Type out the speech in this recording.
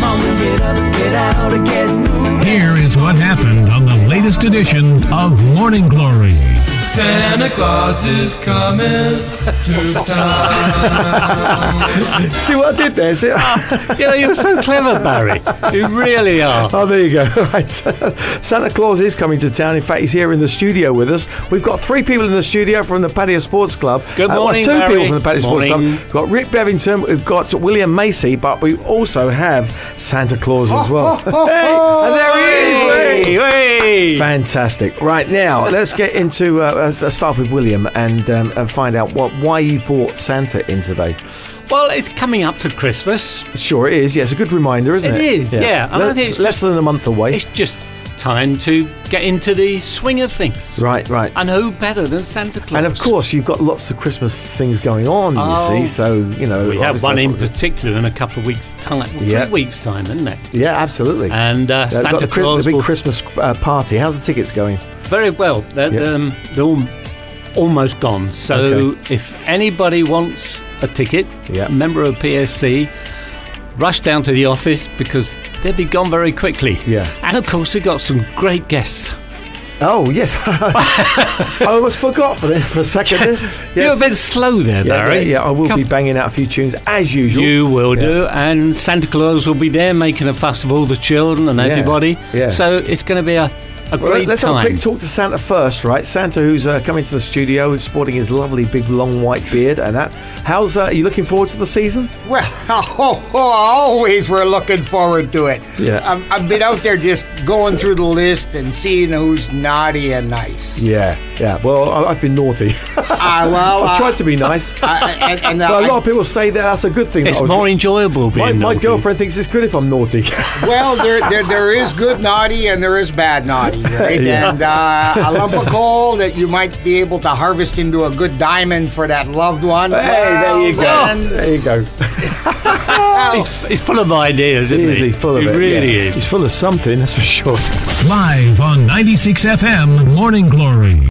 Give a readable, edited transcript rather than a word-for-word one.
on and get up, get out and get moving. Here is what happened on the latest edition of Morning Glory. Santa Claus is coming to town. See what I did there? See? You're so clever, Barry. You really are. Oh, there you go. Right. Santa Claus is coming to town. In fact, he's here in the studio with us. We've got 3 people in the studio from the Patio Sports Club. Good morning, 2 Barry. people from the Patio Sports Club. Morning. We've got Rick Bevington. We've got William Macy, but we also have Santa Claus as well. Hey, and there he is. Hey. Fantastic. Right, now, let's get into, start with William and find out why you brought Santa in today. Well, it's coming up to Christmas. Sure it is. Yes, a good reminder, isn't it? It is, yeah. And I think it's less than a month away. It's just time to get into the swing of things. Right. And who better than Santa Claus? And of course, you've got lots of Christmas things going on, you see. So, we have one in particular in a couple of weeks' time. 3 weeks' time, isn't it? Yeah, absolutely. And Santa Claus the big Christmas party. How's the tickets going? Very well. They're all almost gone. So if anybody wants a ticket, a member of PSC, rush down to the office because they'll be gone very quickly. Yeah. And of course we've got some great guests. Oh, yes. I almost forgot for a second. Yes. You're a bit slow there, Barry. Yeah, I will be banging out a few tunes as usual. You will do. And Santa Claus will be there making a fuss of all the children and everybody. Yeah. So it's going to be a great let's time. have a quick talk to Santa first, right? Santa, who's coming to the studio, is sporting his lovely big long white beard and that. How's are you looking forward to the season? Well, always we're looking forward to it. Yeah. I've been out there just going through the list and seeing who's naughty and nice. Yeah. Well, I've been naughty. I've tried to be nice. But a lot of people say that's a good thing. It's more enjoyable being my naughty. girlfriend thinks it's good if I'm naughty. Well, there is good naughty and there is bad naughty, right? Yeah. And a lump of coal that you might be able to harvest into a good diamond for that loved one. Hey, there you go. There you go. He's full of ideas, isn't he? He's full of it. He really is. He's full of something, that's for sure. Live on 96 FM Morning Glory.